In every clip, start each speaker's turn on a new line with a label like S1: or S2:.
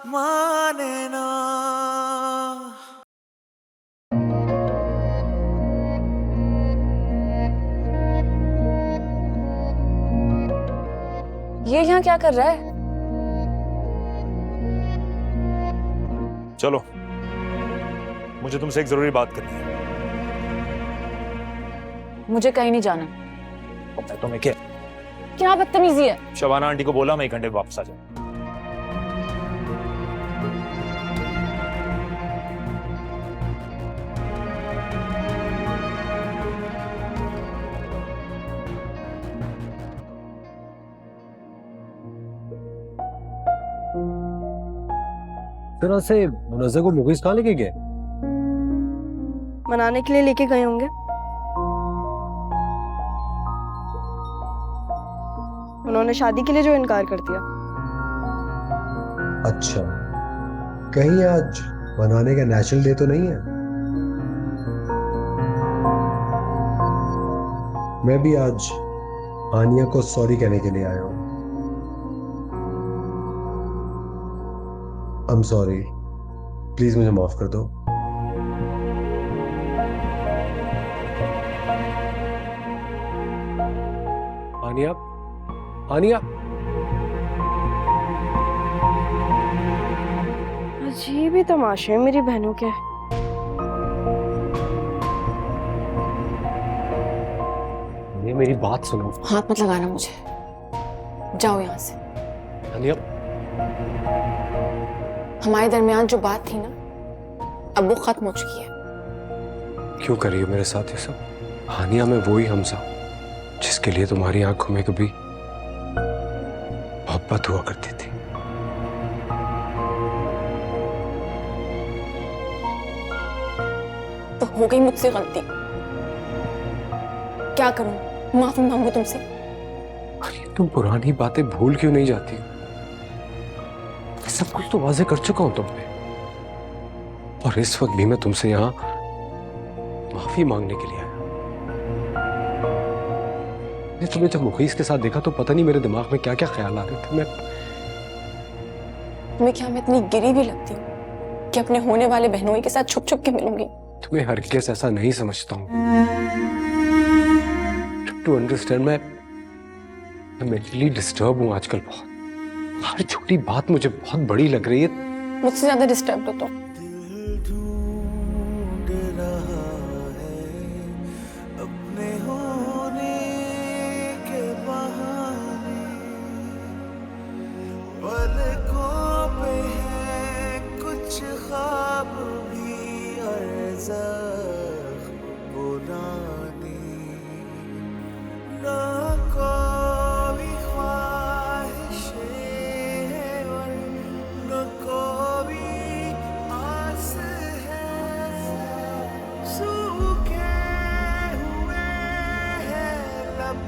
S1: माने ना।
S2: ये यहाँ क्या कर रहा है?
S3: चलो, मुझे तुमसे एक जरूरी बात करनी है।
S2: मुझे कहीं नहीं जाना।
S3: मैं तुम्हें
S2: क्या बदतमीजी है?
S3: शबाना आंटी को बोला मैं 1 घंटे में वापस आ जाऊं।
S4: तरह से मुनज़्ज़ा को मुगीज़ कहाँ लेके गए?
S5: मनाने के लिए लेके गए होंगे। उन्होंने शादी के लिए जो इनकार कर दिया।
S4: अच्छा, कहीं आज मनाने का नेशनल डे तो नहीं है? मैं भी आज आनिया को सॉरी कहने के लिए आया हूं। आई एम सॉरी, प्लीज मुझे माफ कर दो। आनिया, आनिया,
S5: अजीब ही तमाशे हैं मेरी बहनों के।
S4: ये मेरी बात सुनो।
S2: हाथ मत लगाना मुझे, जाओ यहाँ से।
S4: आनिया,
S2: हमारे दरमियान जो बात थी ना, अब वो खत्म हो चुकी है।
S4: क्यों कर रही हो मेरे साथ ये सब? आनिया, मैं वही हमजा जिसके लिए तुम्हारी आंखों में कभी मोहब्बत हुआ करती थी।
S2: तो हो गई मुझसे गलती, क्या करूं? माफी मांगू तुमसे?
S4: अरे तुम पुरानी बातें भूल क्यों नहीं जाती? सब कुछ तो वाजे कर चुका हूं तुम पे, और इस वक्त भी मैं तुमसे यहां माफी मांगने के लिए आया। ये तुम्हें जब मुखीस के साथ देखा तो पता नहीं मेरे दिमाग में क्या क्या ख्याल आ रहे थे।
S2: तुम्हें क्या मैं इतनी गिरी भी लगती हूँ कि अपने होने वाले बहनोई के साथ छुप छुप के मिलूंगी?
S4: तुम्हें हरगिज़ ऐसा नहीं समझता हूं। टू अंडरस्टैंड, मैं मेंटली डिस्टर्ब हूं आजकल बहुत। हर छोटी बात मुझे बहुत बड़ी लग रही है।
S2: मुझसे ज्यादा डिस्टर्ब हो तुम।
S1: दिल ढूंढ रहा है अपने होने के बहाने, पलकों पे है कुछ ख्वाब भी और ज़ख्म पुराने। ना कोई ख्वाहिशें हैं और न कोई आस है, सूखे हुए हैं लब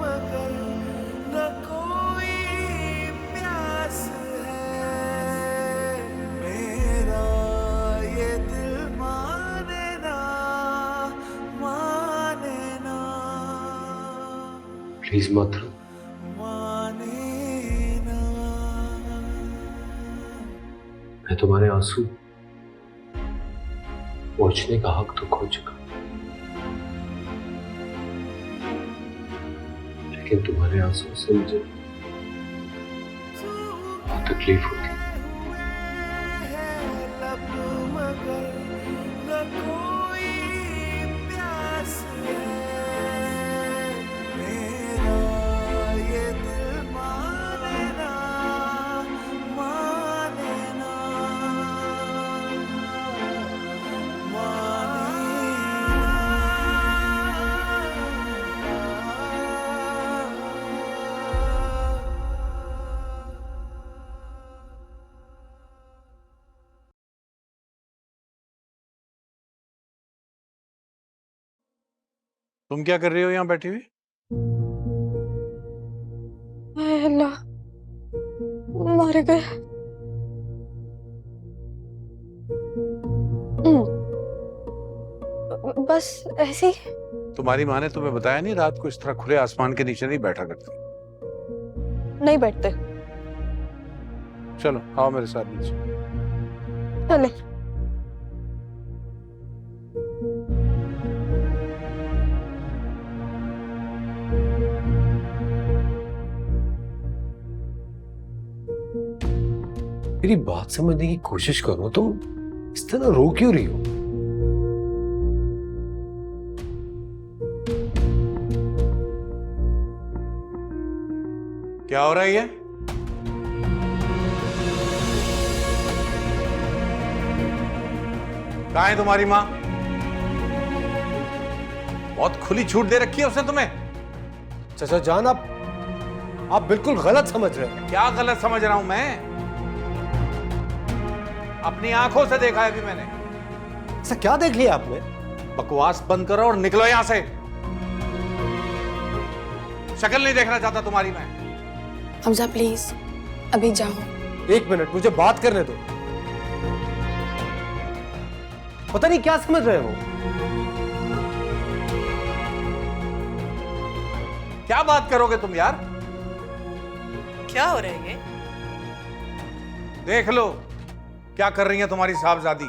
S1: मगर न कोई प्यास है। मेरा ये दिल माने ना, माने ना,
S4: प्लीज मत रो।
S1: माने ना।
S4: मैं तुम्हारे आंसू पोंछने का हक तो खो चुका, लेकिन तुम्हारे आंसू से मुझे बहुत तकलीफ होती है।
S1: लब मगर न कोई प्यास है। मेरा ये दिल माने ना, माने ना,
S3: तुम क्या कर रही हो यहाँ बैठी हुई?
S5: हाय अल्लाह, मर गए। बस ऐसे ही।
S3: तुम्हारी माँ ने तुम्हें बताया नहीं रात को इस तरह खुले आसमान के नीचे नहीं बैठा करती?
S5: नहीं बैठते।
S6: चलो आओ मेरे साथ नीचे।
S5: चले।
S4: मेरी बात समझने की कोशिश करो, तुम इस तरह रो क्यों रही हो?
S6: क्या हो रहा है ये? कहाँ है तुम्हारी माँ? बहुत खुली छूट दे रखी है उसने तुम्हें।
S4: चाचा जान, आप बिल्कुल गलत समझ रहे हैं।
S6: क्या गलत समझ रहा हूं मैं? अपनी आंखों से देखा है अभी मैंने।
S4: ऐसा क्या देख लिया आपने?
S6: बकवास बंद करो और निकलो यहां से। शक्ल नहीं देखना चाहता तुम्हारी मैं।
S2: हमजा प्लीज अभी जाओ।
S4: एक मिनट, मुझे बात करने दो। पता नहीं क्या समझ रहे हो।
S6: क्या बात करोगे तुम यार?
S7: क्या हो रहा है ये?
S6: देख लो क्या कर रही है तुम्हारी साहबजादी।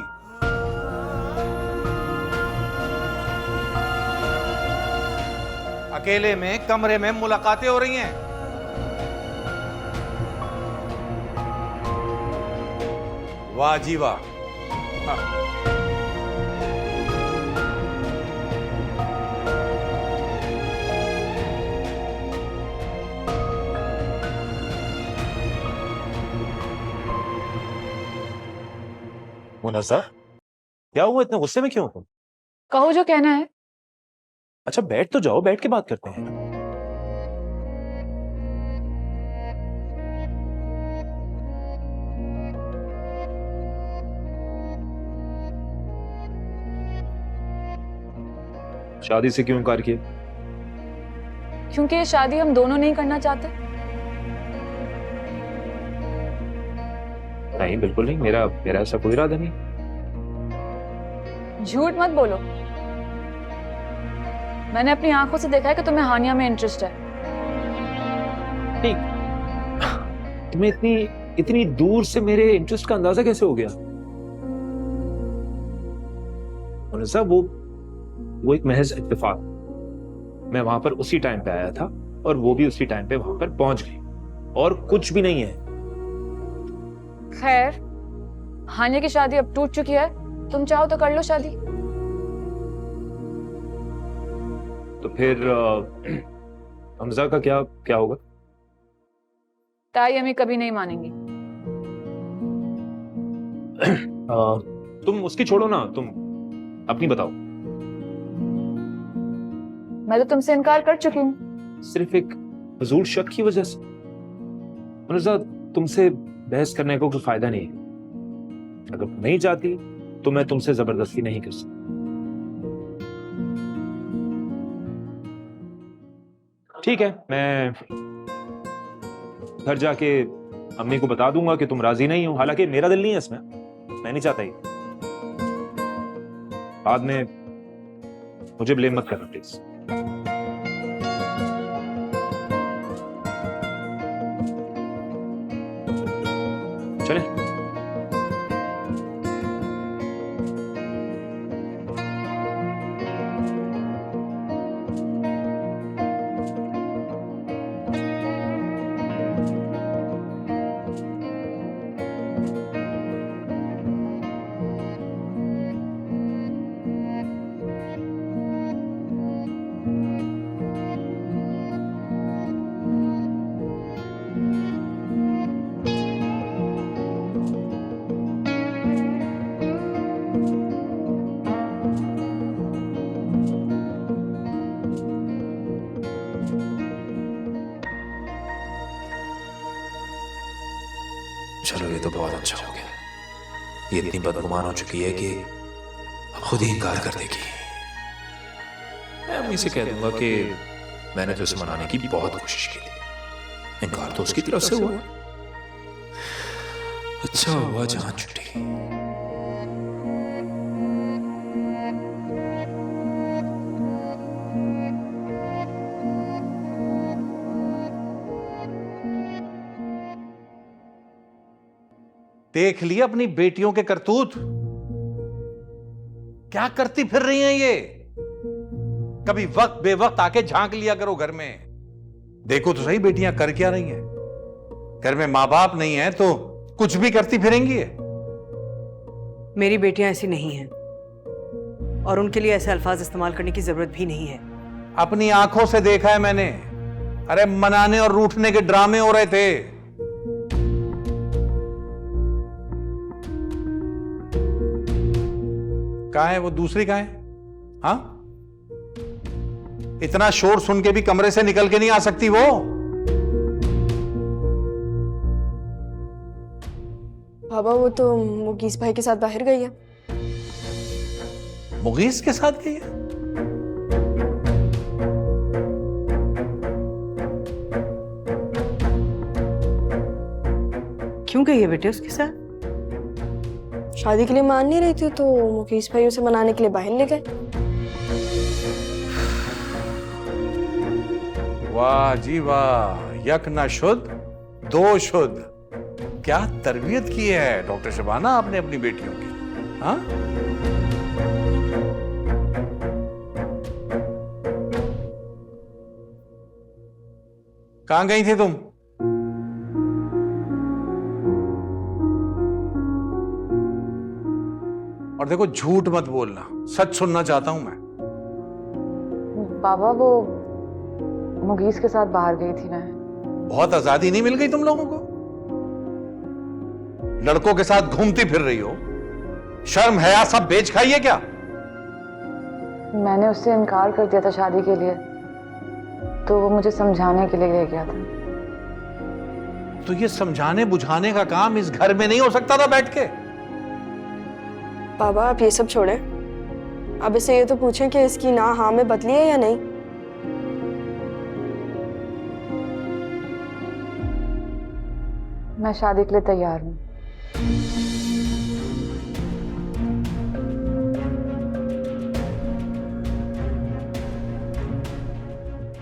S6: अकेले में कमरे में मुलाकातें हो रही हैं। वाह जी वाह। हाँ।
S3: मुनस्सा, क्या हुआ? इतने गुस्से में क्यों हो?
S7: कहो जो कहना है।
S3: अच्छा बैठ तो जाओ, बैठ के बात करते हैं। शादी से क्यों इनकार किया?
S7: क्योंकि ये शादी हम दोनों नहीं करना चाहते।
S3: नहीं बिल्कुल नहीं, मेरा मेरा ऐसा कोई इरादा नहीं।
S7: झूठ मत बोलो। मैंने अपनी आंखों से देखा है कि तुम्हें हानिया में इंटरेस्ट है।
S3: तुम्हें इतनी इतनी दूर से मेरे इंटरेस्ट का अंदाजा कैसे हो गया? मुनस्सा, वो एक महज इत्तेफाक। मैं वहां पर उसी टाइम पे आया था और वो भी उसी टाइम पे वहां पर पहुंच गई, और कुछ भी नहीं है।
S7: खैर, हानिया की शादी अब टूट चुकी है। तुम चाहो तो कर लो शादी।
S3: तो फिर हमजा का क्या क्या होगा?
S7: ताई अम्मी कभी नहीं मानेंगी।
S3: तुम उसकी छोड़ो ना, तुम अपनी बताओ।
S7: मैं तो तुमसे इनकार कर चुकी हूँ।
S3: सिर्फ एक फजूल शक की वजह से? मुनस्सा, तुमसे बहस करने को कोई फायदा नहीं है। अगर तुम नहीं चाहती तो मैं तुमसे जबरदस्ती नहीं कर सकता। ठीक है, मैं घर जाके अम्मी को बता दूंगा कि तुम राजी नहीं हो। हालांकि मेरा दिल नहीं है इसमें, मैं नहीं चाहता ये। बाद में मुझे ब्लेम मत करना प्लीज। चले।
S8: चलो ये तो बहुत अच्छा हो गया। ये इतनी बदगुमान हो चुकी है कि अब खुद ही इनकार कर देगी। मैं अम्मी से कह दूंगा कि मैंने तो उसे मनाने की बहुत कोशिश की थी, इनकार तो उसकी तरफ से हुआ। अच्छा हुआ जान छुटी।
S6: देख लिए अपनी बेटियों के करतूत, क्या करती फिर रही हैं ये। कभी वक्त बेवक्त आके झांक लिया करो घर में। देखो तो सही बेटियां कर क्या रही हैं। घर में माँ बाप नहीं है तो कुछ भी करती फिरेंगी ये।
S9: मेरी बेटियां ऐसी नहीं हैं और उनके लिए ऐसे अल्फाज इस्तेमाल करने की जरूरत भी नहीं है।
S6: अपनी आंखों से देखा है मैंने। अरे मनाने और रूठने के ड्रामे हो रहे थे। कहाँ है वो दूसरी, कहाँ है? हाँ, इतना शोर सुन के भी कमरे से निकल के नहीं आ सकती वो।
S2: बाबा वो तो मुगीस भाई के साथ बाहर गई है।
S6: मुगीस के साथ गई है?
S9: क्यों गई है बेटे उसके साथ?
S2: शादी के लिए मान नहीं रही थी तो मुगीस भाई उसे मनाने के लिए बाहर ले गए।
S6: वाह जी वाह, यक न शुद्ध दो शुद्ध। क्या तरबियत की है डॉक्टर शबाना आपने अपनी बेटियों की। हाँ, कहां गई थी तुम? और देखो झूठ मत बोलना, सच सुनना चाहता हूं मैं।
S7: बाबा वो मुगीस के साथ बाहर गई थी मैं।
S6: बहुत आजादी नहीं मिल गई तुम लोगों को? लड़कों के साथ घूमती फिर रही हो, शर्म हया सब बेच खाई है क्या?
S7: मैंने उससे इनकार कर दिया था शादी के लिए, तो वो मुझे समझाने के लिए ले गया था।
S6: तो ये समझाने बुझाने का काम इस घर में नहीं हो सकता था बैठ के?
S2: बाबा आप ये सब छोड़ें, अब इसे ये तो पूछें कि इसकी ना हाँ में बदली है या नहीं।
S7: मैं शादी के लिए तैयार हूँ।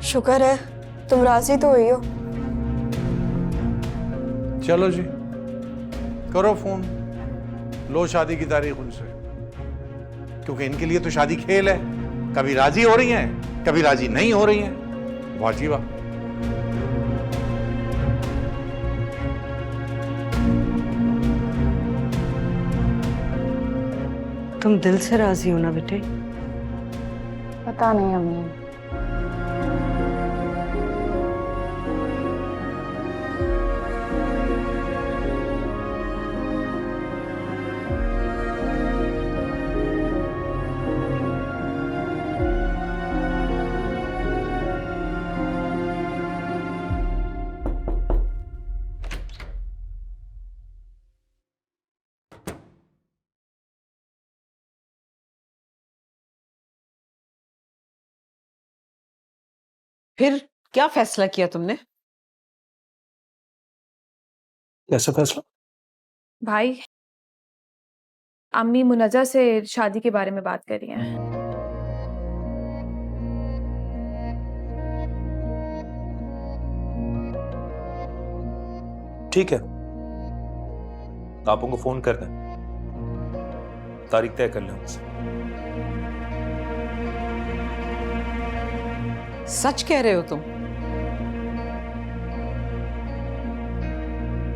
S2: शुक्र है तुम राजी तो हुई हो।
S6: चलो जी, करो फोन, लो शादी की तारीख उनसे, क्योंकि इनके लिए तो शादी खेल है। कभी राजी हो रही हैं, कभी राजी नहीं हो रही हैं। वाह जी वाह।
S9: तुम दिल से राजी हो ना बेटे?
S7: पता नहीं अम्मी।
S9: फिर क्या फैसला किया तुमने?
S3: कैसा फैसला?
S7: भाई अम्मी मुनज्जा से शादी के बारे में बात कर रही हैं।
S3: ठीक है, आप उनको फोन कर दें, तारीख तय कर लें उनसे।
S9: सच कह रहे हो तुम?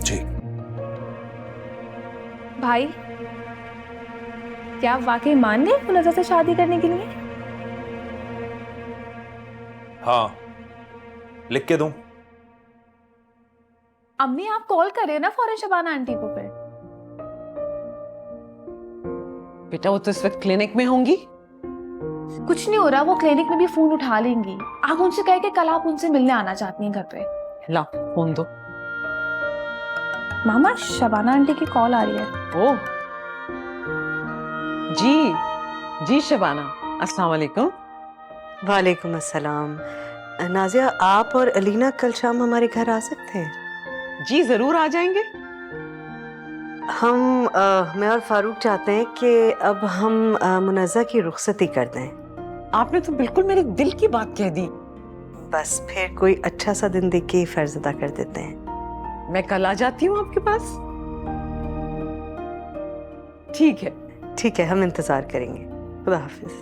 S3: जी।
S7: भाई क्या आप वाकई मान गए मुनज्जा से शादी करने के लिए?
S3: हाँ, लिख के दूं?
S7: अम्मी आप कॉल करें ना फौरन शबाना आंटी को। फिर
S9: बेटा वो तो इस वक्त क्लिनिक में होंगी।
S7: कुछ नहीं हो रहा, वो क्लिनिक में भी फोन उठा लेंगी। आप उनसे कह के कल आप उनसे मिलने आना चाहती हैं घर पे।
S9: ला फोन दो।
S7: मामा शबाना आंटी की कॉल आ रही है।
S9: ओह जी शबाना, अस्सलाम वालेकुम। वालेकुम अस्सलाम। नाजिया आप और अलीना कल शाम हमारे घर आ सकते हैं? जी जरूर आ जाएंगे। मैं और फारूक चाहते हैं कि अब हम मुनज्जा की रुखसती कर दें। आपने तो बिल्कुल मेरे दिल की बात कह दी। बस फिर कोई अच्छा सा दिन देख के फर्ज अदा कर देते हैं। मैं कल आ जाती हूँ आपके पास। ठीक है,
S10: ठीक है, हम इंतजार करेंगे। खुदा हाफिज।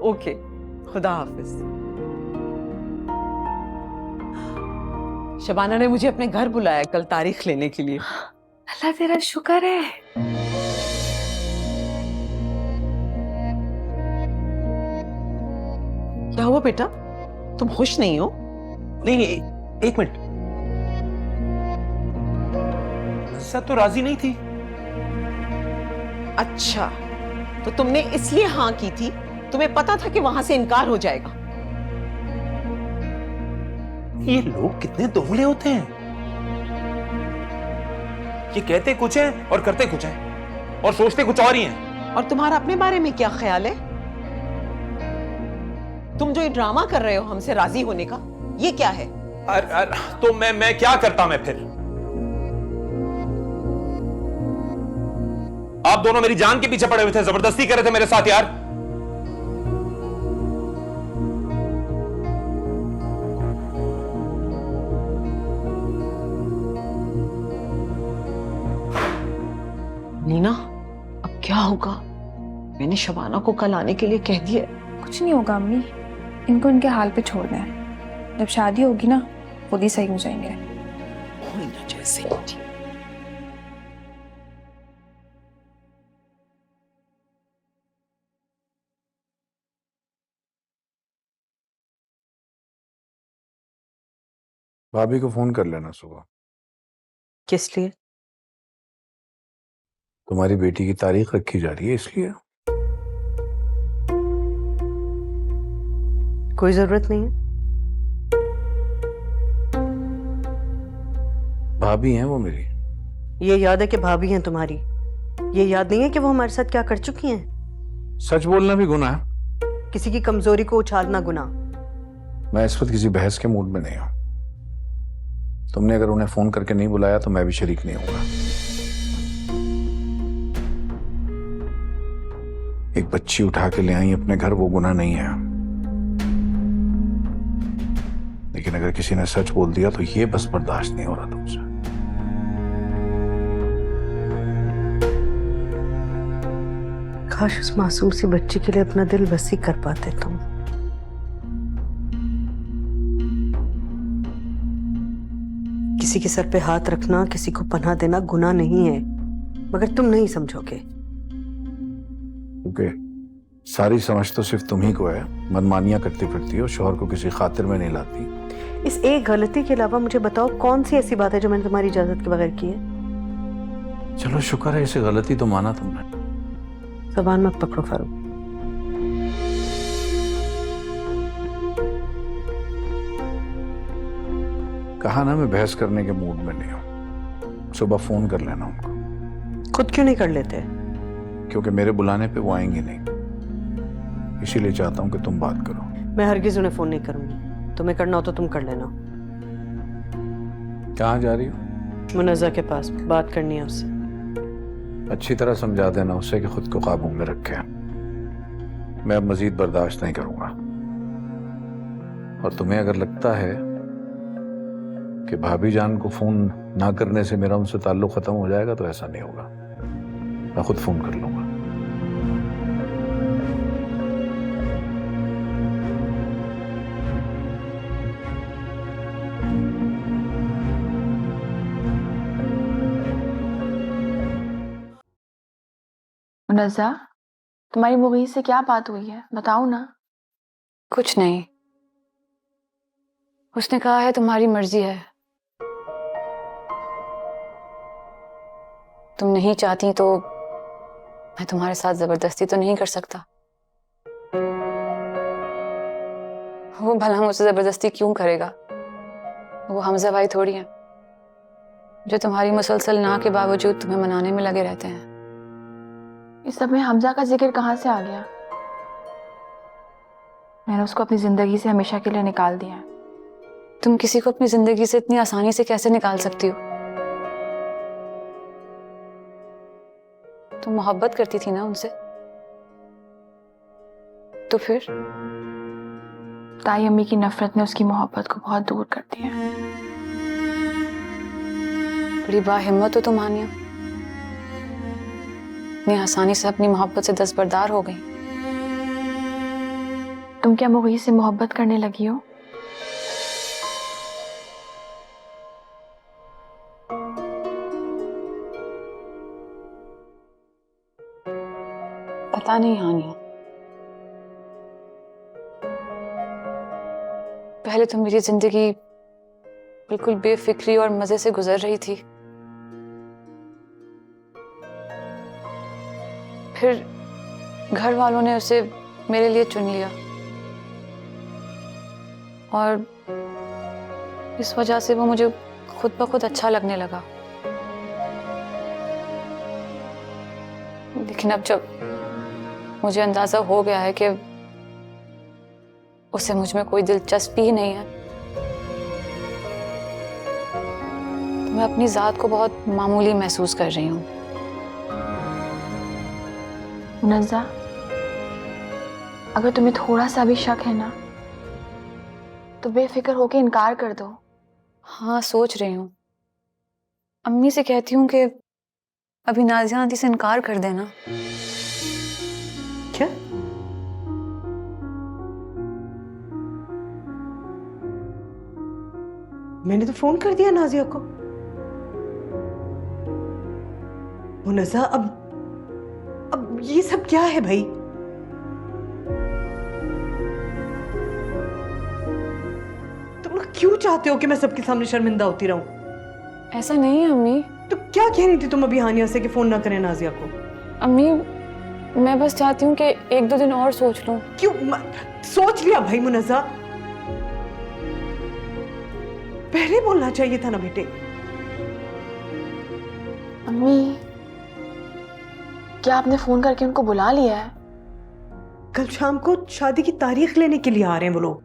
S9: ओके, खुदा हाफिज। शबाना ने मुझे अपने घर बुलाया कल तारीख लेने के लिए।
S7: अल्लाह तेरा शुक्र है।
S9: क्या हुआ बेटा, तुम खुश नहीं हो?
S3: नहीं, एक मिनट। सब तो राजी नहीं थी।
S9: अच्छा, तो तुमने इसलिए हाँ की थी, तुम्हें पता था कि वहां से इनकार हो जाएगा।
S3: ये लोग कितने दोगले होते हैं। ये कहते कुछ है और करते कुछ है और सोचते कुछ और ही हैं।
S9: और तुम्हारा अपने बारे में क्या ख्याल है? तुम जो ये ड्रामा कर रहे हो हमसे राजी होने का, ये क्या है?
S3: तो मैं क्या करता? मैं फिर आप दोनों मेरी जान के पीछे पड़े हुए थे, जबरदस्ती कर रहे थे मेरे साथ यार।
S9: नीना, अब क्या होगा? मैंने शबाना को कल आने के लिए कह दिया।
S5: कुछ नहीं होगा अम्मी, इनको इनके हाल पे छोड़ना है। जब शादी होगी ना, खुद ही सही हो जाएंगे।
S9: होई ना जैसे।
S6: भाभी को फोन कर लेना सुबह।
S10: किस लिए?
S6: तुम्हारी बेटी की तारीख रखी जा रही है इसलिए।
S10: कोई जरूरत नहीं है।
S6: भाभी हैं वो मेरी।
S10: ये याद है कि भाभी हैं तुम्हारी, ये याद नहीं है कि वो हमारे साथ क्या कर चुकी हैं?
S6: सच बोलना भी गुनाह है।
S10: किसी की कमजोरी को उछालना गुनाह।
S6: मैं इस वक्त किसी बहस के मूड में नहीं हूं। तुमने अगर उन्हें फोन करके नहीं बुलाया तो मैं भी शरीक नहीं होऊंगा। एक बच्ची उठा के ले आई अपने घर, वो गुनाह नहीं है। लेकिन अगर किसी ने सच बोल दिया तो ये बस बर्दाश्त नहीं हो रहा तुमसे।
S10: काश उस मासूम सी बच्ची के लिए अपना दिल बसी कर पाते तुम। किसी के सर पे हाथ रखना, किसी को पनाह देना गुनाह नहीं है, मगर तुम नहीं समझोगे।
S6: ओके, सारी समझ तो सिर्फ तुम ही को है। मनमानियां करती फिरती हो, शौहर को किसी खातिर में नहीं लाती।
S10: इस एक गलती के अलावा मुझे बताओ कौन सी ऐसी बात है जो मैंने तुम्हारी इजाजत के बगैर की है?
S6: चलो शुक्र है, इसे गलती तो माना तुमने।
S10: ज़बान मत पकड़ो फारूक।
S6: कहा ना मैं बहस करने के मूड में नहीं हूं। सुबह फोन कर लेना उनको।
S10: खुद क्यों नहीं कर लेते?
S6: क्योंकि मेरे बुलाने पे वो आएंगे नहीं, इसीलिए चाहता हूं कि तुम बात करो।
S10: मैं हरगिज उन्हें फोन नहीं करूंगी। तुम्हें करना हो तो तुम कर लेना।
S6: कहाँ जा रही हो?
S10: मुनज़्ज़ा के पास बात करनी है उससे।
S6: अच्छी तरह समझा देना उसे कि खुद को काबू में रखे। मैं अब मजीद बर्दाश्त नहीं करूंगा। और तुम्हें अगर लगता है कि भाभी जान को फोन ना करने से मेरा उनसे ताल्लुक खत्म हो जाएगा तो ऐसा नहीं होगा। मैं खुद फोन कर लूंगा।
S5: मुनज़्ज़ा, तुम्हारी मुगीज़ से क्या बात हुई है, बताओ ना।
S7: कुछ नहीं, उसने कहा है तुम्हारी मर्जी है। तुम नहीं चाहती तो मैं तुम्हारे साथ जबरदस्ती तो नहीं कर सकता। वो भला मुझसे जबरदस्ती क्यों करेगा? वो हमजा भाई थोड़ी है जो तुम्हारी मुसलसल ना के बावजूद तुम्हें मनाने में लगे रहते हैं।
S5: इस सब में हमजा का जिक्र कहाँ से आ गया? मैंने उसको अपनी जिंदगी से हमेशा के लिए निकाल दिया है।
S7: तुम किसी को अपनी जिंदगी से इतनी आसानी से कैसे निकाल सकती हो? तुम मोहब्बत करती थी ना उनसे, तो फिर?
S5: ताई अम्मी की नफरत ने उसकी मोहब्बत को बहुत दूर कर दिया।
S7: बड़ी बाहिम्मत हो तुम आनिया। इतनी आसानी से अपनी मोहब्बत से दस्तबरदार हो गई।
S5: तुम क्या मुगीस से मोहब्बत करने लगी हो?
S7: पता नहीं हानिया, पहले तो मेरी जिंदगी बिल्कुल बेफिक्री और मजे से गुजर रही थी, फिर घर वालों ने उसे मेरे लिए चुन लिया और इस वजह से वो मुझे खुद ब खुद अच्छा लगने लगा। लेकिन अब जब मुझे अंदाजा हो गया है कि उसे मुझ में कोई दिलचस्पी ही नहीं है, तो मैं अपनी जात को बहुत मामूली महसूस कर रही हूँ।
S5: मुनज़्ज़ा, अगर तुम्हें थोड़ा सा भी शक है ना तो बेफिक्र होके इनकार कर दो।
S7: हाँ, सोच रही हूँ। अम्मी से कहती हूँ कि अभी नाज़िया आंटी से इनकार कर देना।
S10: क्या? मैंने तो फोन कर दिया नाजिया को। मुनज़्ज़ा, अब ये सब क्या है भाई? तुम लोग क्यों चाहते हो कि मैं सबके सामने शर्मिंदा होती रहूं?
S7: ऐसा नहीं है अम्मी।
S10: तो क्या कह रही थी तुम अभी हानिया से कि फोन ना करें नाजिया को?
S7: अम्मी, मैं बस चाहती हूँ कि 1-2 दिन और सोच लूं।
S10: क्यों? सोच लिया भाई मुनज़्ज़ा, पहले बोलना चाहिए था ना बेटे।
S5: अम्मी, क्या आपने फोन करके उनको बुला लिया है?
S10: कल शाम को शादी की तारीख लेने के लिए आ रहे हैं वो लोग।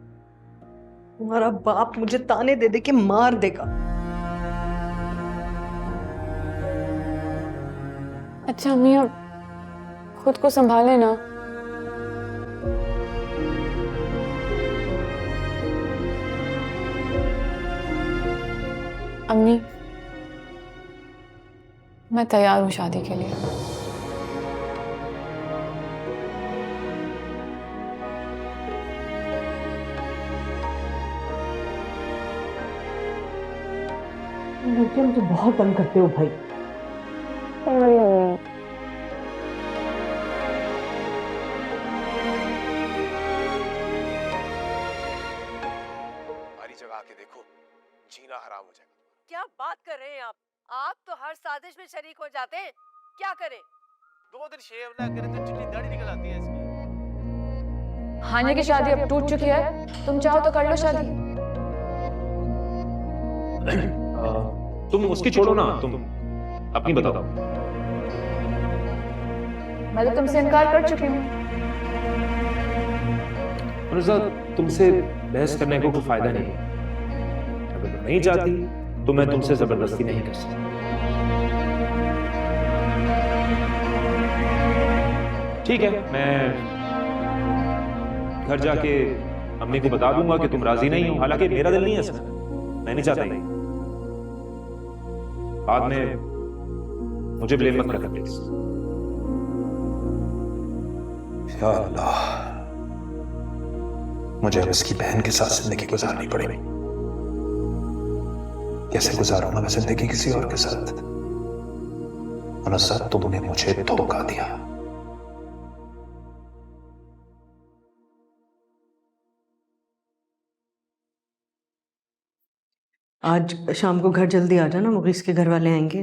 S10: तुम्हारा बाप मुझे ताने दे दे के मार देगा।
S7: अच्छा अम्मी, अब खुद को संभाले ना। अम्मी, मैं तैयार हूँ शादी के लिए।
S10: लड़के मुझे बहुत तंग करते हो भाई।
S11: हमारी जगह आके देखो, जीना हराम हो जाएगा।
S12: क्या बात कर रहे हैं आप? आप तो हर साजिश में शरीक हो जाते हैं। क्या करें?
S11: 2 दिन शेव ना करे तो चिट्टी दाढ़ी निकल आती है इसकी।
S7: हानिया की शादी अब टूट चुकी है, तुम चाहो तो कर लो शादी।
S3: तुम उसकी छोड़ो ना, तुम अपनी बताओ।
S7: मैं तो तुमसे इनकार कर चुकी हूँ।
S3: मुनज़्ज़ा, तुमसे बहस करने को कोई फायदा नहीं है। अगर तुम नहीं चाहती तो मैं तुमसे जबरदस्ती नहीं कर सकता। ठीक है, मैं घर जाके अम्मी को बता दूंगा कि तुम राजी नहीं हो। हालांकि मेरा दिल नहीं है इसमें, मैं नहीं चाहता ही। बाद में मुझे ब्लेम मत करना प्लीज।
S8: या अल्लाह, मुझे अब इसकी बहन के साथ जिंदगी गुजारनी पड़ेगी। कैसे गुजारूंगा मैं जिंदगी किसी और के साथ? मुनज़्ज़ा, तुमने मुझे धोखा दिया।
S10: आज शाम को घर जल्दी आ जाना, मुगीस के घर वाले आएंगे।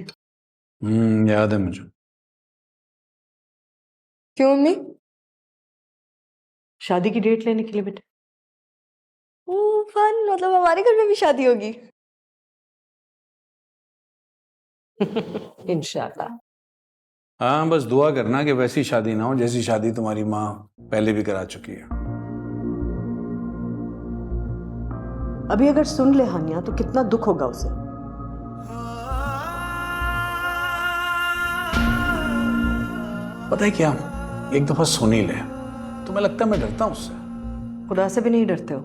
S6: याद है मुझे।
S2: क्यों अम्मी?
S10: शादी की डेट लेने के लिए बेटे।
S2: ओ फन, मतलब हमारे घर में भी शादी होगी।
S10: इंशाल्लाह।
S6: हाँ, बस दुआ करना कि वैसी शादी ना हो जैसी शादी तुम्हारी माँ पहले भी करा चुकी है।
S10: अभी अगर सुन ले हानिया तो कितना दुख होगा उसे।
S6: पता है क्या, एक दफा सुन ही ले, तुम्हें लगता है मैं डरता हूं उससे?
S10: खुदा से भी नहीं डरते हो?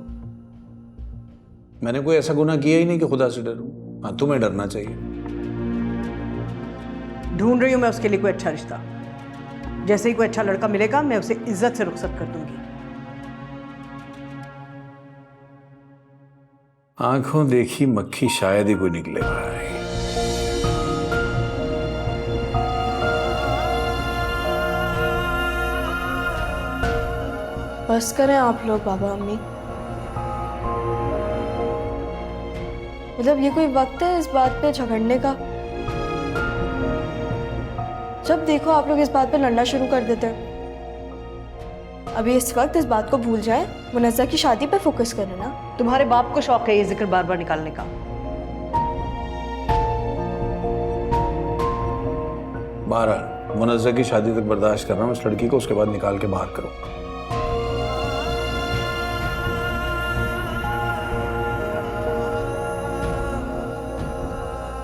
S6: मैंने कोई ऐसा गुनाह किया ही नहीं कि खुदा से डरूं। हाँ, तुम्हें डरना चाहिए।
S10: ढूंढ रही हूं मैं उसके लिए कोई अच्छा रिश्ता। जैसे ही कोई अच्छा लड़का मिलेगा मैं उसे इज्जत से रुखसत कर दूंगी।
S6: आंखों देखी मक्खी शायद ही कोई निकले भाई।
S2: बस करें आप लोग बाबा अम्मी। मतलब ये कोई वक्त है इस बात पे झगड़ने का? जब देखो आप लोग इस बात पे लड़ना शुरू कर देते हैं। अभी इस वक्त इस बात को भूल जाए, मुनज़्ज़ा की शादी पे फोकस करें ना।
S10: तुम्हारे बाप को शौक है ये जिक्र बार बार निकालने का।
S6: बहरहाल मुनज़्ज़ा की शादी तक बर्दाश्त कर रहा हूँ इस लड़की को, उसके बाद निकाल के बाहर करो।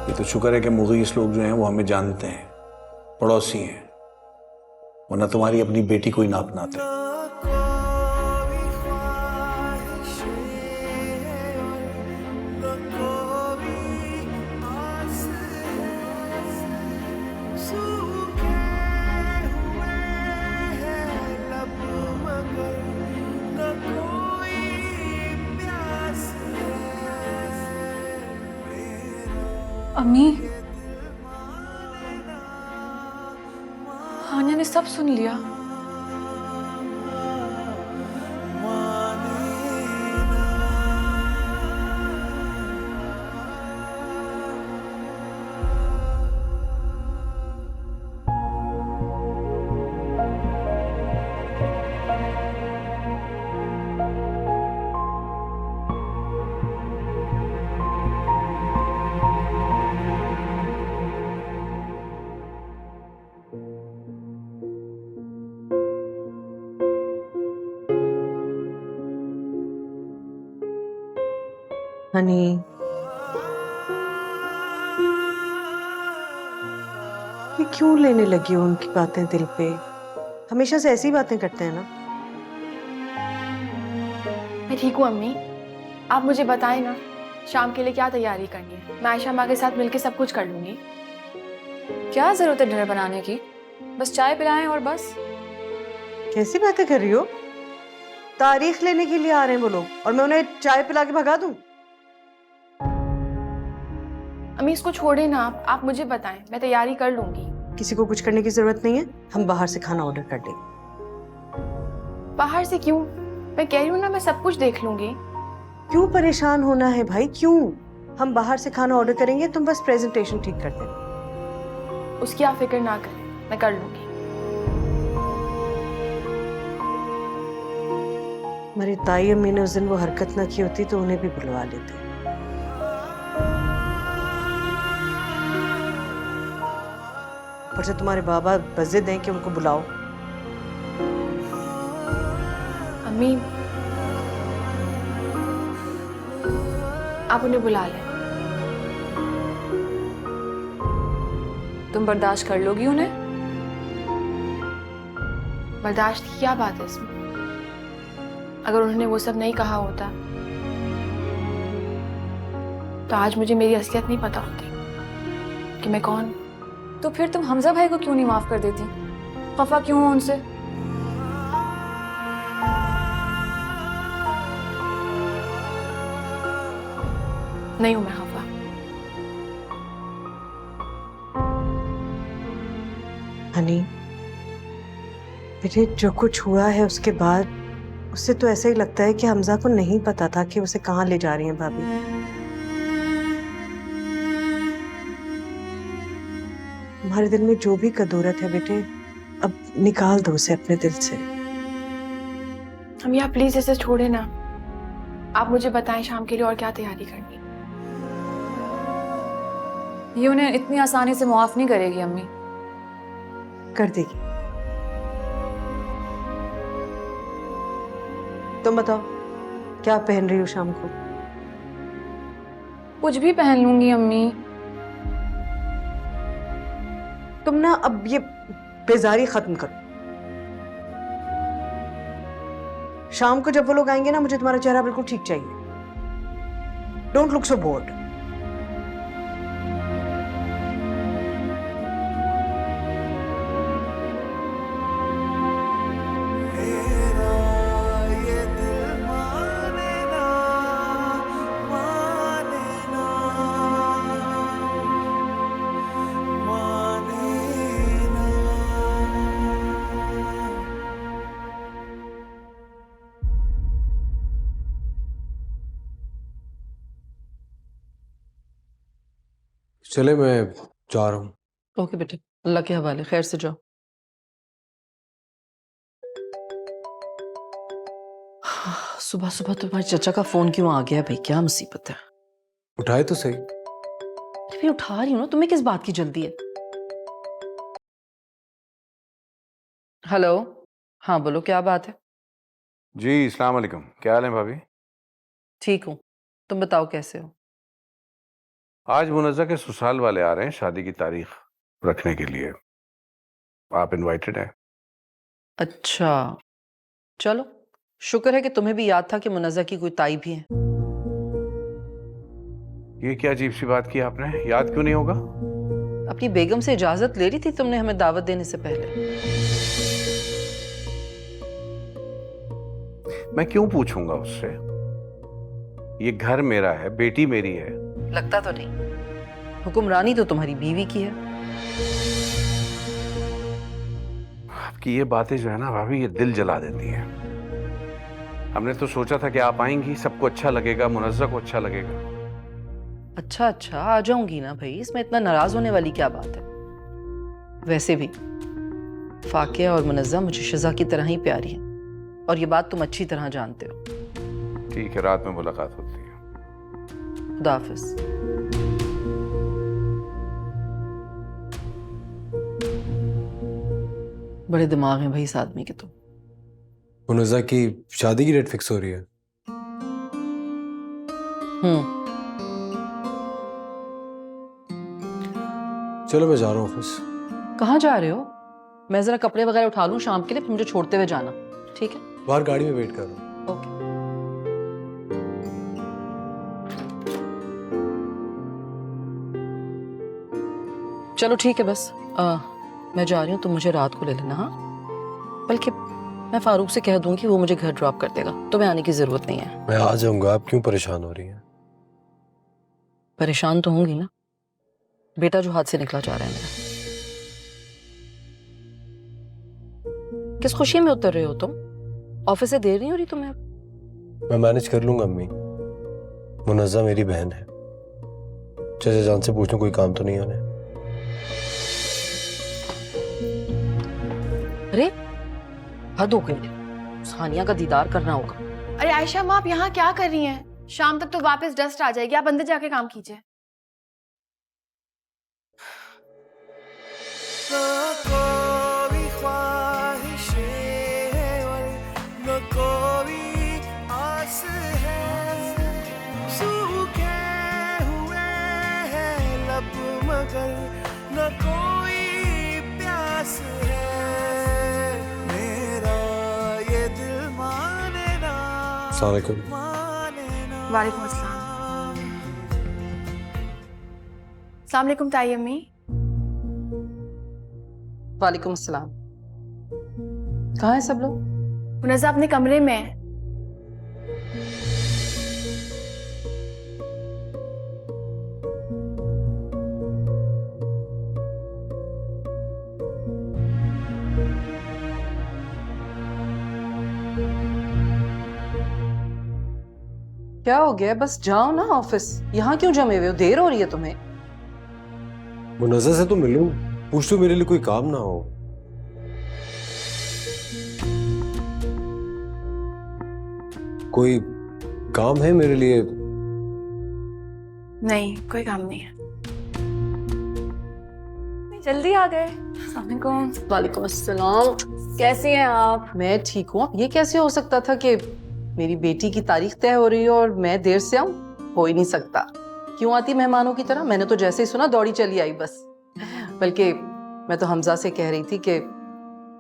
S6: ये तो शुक्र है कि मुगीस लोग जो हैं वो हमें जानते हैं, पड़ोसी हैं, वरना तुम्हारी अपनी बेटी को ही ना अपनाते।
S7: अम्मी, हानिया ने सब सुन लिया।
S10: हनी, ये क्यों लेने लगी हो उनकी बातें दिल पे? हमेशा से ऐसी बातें करते हैं ना।
S5: मैं ठीक हूँ अम्मी, आप मुझे बताएं ना शाम के लिए क्या तैयारी करनी है। मैं आयशा माँ के साथ मिलकर सब कुछ कर लूंगी।
S7: क्या जरूरत है डिनर बनाने की? बस चाय पिलाएं और बस।
S10: कैसी बातें कर रही हो? तारीख लेने के लिए आ रहे हैं वो लोग और मैं उन्हें चाय पिला के भगा दूं?
S5: अम्मी इसको छोड़े ना, आप मुझे बताएं, मैं तैयारी कर लूंगी।
S10: किसी को कुछ करने की जरूरत नहीं है, हम बाहर से खाना ऑर्डर कर लेंगे।
S5: बाहर से क्यों? मैं कह रही हूँ ना मैं सब कुछ देख लूंगी।
S10: क्यों परेशान होना है भाई, क्यों? हम बाहर से खाना ऑर्डर करेंगे, तुम बस प्रेजेंटेशन ठीक कर देना।
S5: उसकी आप फिक्र ना करें, मैं कर लूंगी।
S10: हमारी ताई अम्मी ने उस दिन वो हरकत ना की होती तो उन्हें भी बुलवा लेते। पर से तुम्हारे बाबा बजे दें कि उनको बुलाओ।
S5: अम्मी आप उन्हें बुला लें।
S7: तुम बर्दाश्त कर लोगी उन्हें?
S5: बर्दाश्त की क्या बात है इसमें? अगर उन्होंने वो सब नहीं कहा होता तो आज मुझे मेरी असलियत नहीं पता होती कि मैं कौन।
S7: तो फिर तुम हमजा भाई को क्यों नहीं माफ कर देती? खफा क्यों हो उनसे?
S5: नहीं हूं मैं खफा।
S10: हनी, बेटे जो कुछ हुआ है उसके बाद उससे तो ऐसा ही लगता है कि हमजा को नहीं पता था कि उसे कहाँ ले जा रही हैं भाभी। तुम्हारे दिल में जो भी कदूरत है बेटे, अब निकाल दो उसे अपने दिल से।
S5: हम आप प्लीज इसे छोड़े ना। आप मुझे बताएं शाम के लिए और क्या तैयारी करनी।
S7: ये उन्हें इतनी आसानी से माफ नहीं करेगी अम्मी।
S10: कर देगी। तुम बताओ क्या पहन रही हो शाम को?
S7: कुछ भी पहन लूंगी अम्मी।
S10: तुम ना अब ये बेजारी खत्म करो। शाम को जब वो लोग आएंगे ना, मुझे तुम्हारा चेहरा बिल्कुल ठीक चाहिए। Don't look so board.
S4: चले, मैं जा रहा हूँ।
S9: ओके बेटे, अल्लाह के हवाले, खैर से जाओ। सुबह सुबह तुम्हारे चचा का फोन क्यों आ गया भाई? क्या मुसीबत है?
S4: उठाए तो सही।
S9: भी उठा रही हूँ ना, तुम्हें किस बात की जल्दी है? हेलो, हाँ बोलो, क्या बात है?
S6: जी अस्सलाम वालेकुम, क्या हाल है भाभी?
S9: ठीक हूँ, तुम बताओ कैसे हो?
S6: आज मुनज़्ज़ा के ससुराल वाले आ रहे हैं शादी की तारीख रखने के लिए। आप इनवाइटेड हैं।
S9: अच्छा, चलो, शुक्र है कि तुम्हें भी याद था कि मुनज़्ज़ा की कोई ताई भी है।
S6: ये क्या अजीब सी बात की आपने? याद क्यों नहीं होगा?
S9: अपनी बेगम से इजाजत ले रही थी तुमने हमें दावत देने से पहले।
S6: मैं क्यों पूछूंगा उससे? ये घर मेरा है, बेटी मेरी है।
S9: लगता तो नहीं, हुक्मरानी तो तुम्हारी बीवी की है।
S6: आपकी ये बातें जो है ना भाभी, ये दिल जला देती हैं। हमने तो सोचा था कि आप आएंगी, सबको अच्छा लगेगा, मुनज़्ज़ा को अच्छा लगेगा।
S9: अच्छा अच्छा, आ जाऊंगी ना भाई, इसमें इतना नाराज होने वाली क्या बात है? वैसे भी फाकिया और मुनज़्ज़ा मुझे शिज़ा की तरह ही प्यारी है, और ये बात तुम अच्छी तरह जानते हो।
S6: ठीक है, रात में मुलाकात होती है।
S9: खुदा हाफिज़। बड़े दिमाग हैं भाई इस आदमी के तो।
S4: मुनज़्ज़ा की शादी की डेट फिक्स हो रही है। चलो मैं जा रहा हूँ ऑफिस।
S9: कहाँ जा रहे हो? मैं जरा कपड़े वगैरह उठा लूँ शाम के लिए, फिर मुझे छोड़ते हुए जाना, ठीक है?
S4: बाहर गाड़ी में वेट कर रहा हूँ।
S9: ओके। चलो ठीक है, बस मैं जा रही हूँ, तुम मुझे रात को ले लेना। हाँ, बल्कि मैं फारूक से कह दूंगी, वो मुझे घर ड्रॉप कर देगा, तुम्हें आने की जरूरत नहीं है।
S4: मैं आ जाऊंगा, आप क्यों परेशान हो रही हैं?
S9: परेशान तो होंगी ना, बेटा जो हाथ से निकला जा रहा है मेरा। किस खुशी में उतर रहे हो तुम? ऑफिस से देर नहीं हो रही तुम्हें?
S4: मैं मैनेज कर लूंगा अम्मी, मुनज़्ज़ा मेरी बहन है। चाचा जान से पूछूं कोई काम तो नहीं होने?
S9: अरे हद हो गई, सानिया का दीदार करना होगा।
S5: अरे आयशा माँ, आप यहाँ क्या कर रही हैं? शाम तक तो वापस डस्ट आ जाएगी, आप अंदर जाके काम कीजिए।
S1: न कोई ख्वाहिशें हैं और न कोई आस है, सूखे हुए हैं लब मगर न कोई प्यास है, मेरा ये दिल माने ना।
S4: अस्सलाम वालेकुम।
S5: वालेकुम अस्सलाम। अस्सलाम वालेकुम ताई अम्मी।
S9: वालेकुम अस्सलाम। कहाँ है सब लोग?
S5: मुनज़्ज़ा अपने कमरे में है।
S9: क्या हो गया? बस जाओ ना ऑफिस, यहाँ क्यों जमे हुए हो? देर हो रही है तुम्हें।
S4: मुनज़्ज़ा से तो मिलूं, पूछ लो मेरे लिए कोई काम ना हो। कोई काम है मेरे लिए?
S5: नहीं, कोई काम नहीं है। जल्दी आ गए।
S9: वालेकुम अस्सलाम। कैसी हैं आप? मैं ठीक हूँ। ये कैसे हो सकता था कि मेरी बेटी की तारीख तय हो रही है और मैं देर से आऊं? हो ही नहीं सकता। क्यों आती मेहमानों की तरह? मैंने तो जैसे ही सुना दौड़ी चली आई बस। बल्कि मैं तो हमजा से कह रही थी कि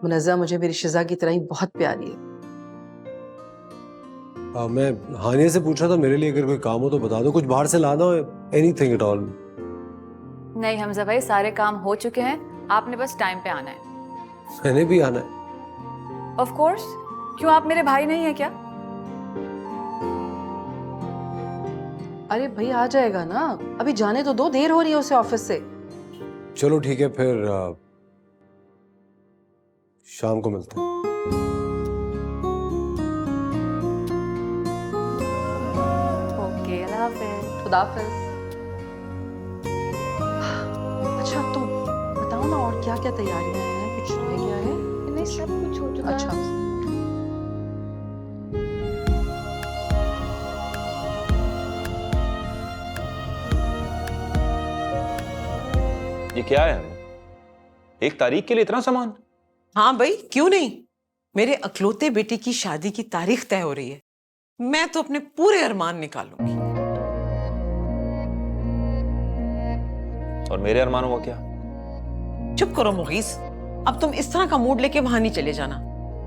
S9: मुनज़्ज़ा मुझे मेरी शिज़ा की तरह ही बहुत प्यारी है।
S4: मैं हानिया से पूछा था मेरे लिए अगर कोई काम हो तो बता दो, कुछ बाहर से लाना हो, एनीथिंग एट ऑल।
S7: नहीं हमजा भाई, सारे काम हो चुके हैं, आपने बस टाइम पे आना है।
S4: मैंने भी आना है।
S7: ऑफ कोर्स, क्यों आप मेरे भाई नहीं है क्या?
S9: अरे भाई आ जाएगा ना, अभी जाने तो दो, देर हो रही है उसे ऑफिस से।
S4: चलो ठीक है फिर, शाम को मिलते हैं।
S7: ओके, अल्लाह हाफिज़।
S9: खुदा हाफिज़। क्या क्या तैयारियां हैं, कुछ रह गया है?
S5: नहीं, सब कुछ हो चुका
S9: अच्छा।
S8: ये क्या है? एक तारीख के लिए इतना सामान?
S13: हाँ भाई, क्यों नहीं। मेरे अकलौते बेटे की शादी की तारीख तय हो रही है, मैं तो अपने पूरे अरमान निकालूंगी।
S8: और मेरे अरमानों का क्या?
S13: चुप करो मुगीस, अब तुम इस तरह का मूड लेके वहां नहीं चले जाना,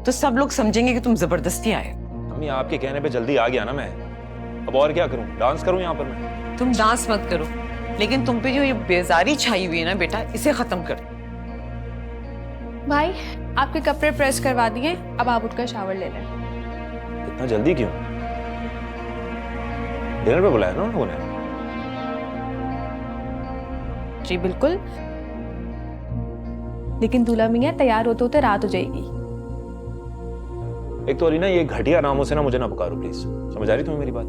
S13: तो सब लोग समझेंगे कि तुम जबरदस्ती आए।
S8: अम्मी आपके कहने पे जल्दी आ गया ना मैं, अब और क्या करूं? डांस करूं यहाँ पर मैं?
S13: तुम डांस मत करो, लेकिन तुम पे जो ये बेजारी छाई हुई है ना बेटा, इसे खत्म कर।
S5: भाई आपके कपड़े प्रेस करवा दिए, अब आप उठकर शावर ले लें।
S8: इतना जल्दी क्यों? डिनर पे बुलाया ना उन लोगों ने?
S5: जी बिल्कुल, लेकिन दूल्हा मियां तैयार होते होते रात हो जाएगी।
S8: एक तो अलीना, ये घटिया नामों से ना मुझे ना पुकारो प्लीज, समझ आ रही तुम्हें मेरी बात?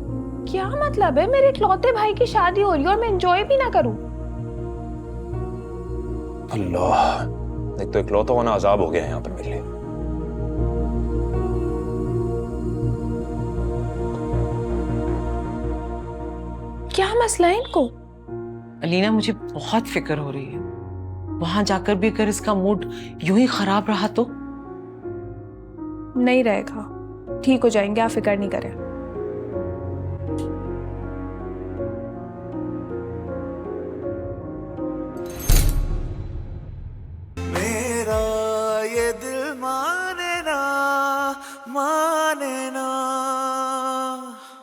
S5: क्या मतलब है? मेरे इकलौते भाई की शादी हो रही है और मैं एंजॉय भी ना करूं?
S8: अल्लाह, एक तो इकलौता होना अजाब हो गया है यहाँ पर मेरे लिए।
S5: क्या मसला है इनको?
S13: अलीना, मुझे बहुत फिक्र हो रही है, वहां जाकर भी अगर इसका मूड यूं ही खराब रहा तो?
S5: नहीं रहेगा, ठीक हो जाएंगे, आप फिक्र नहीं करें।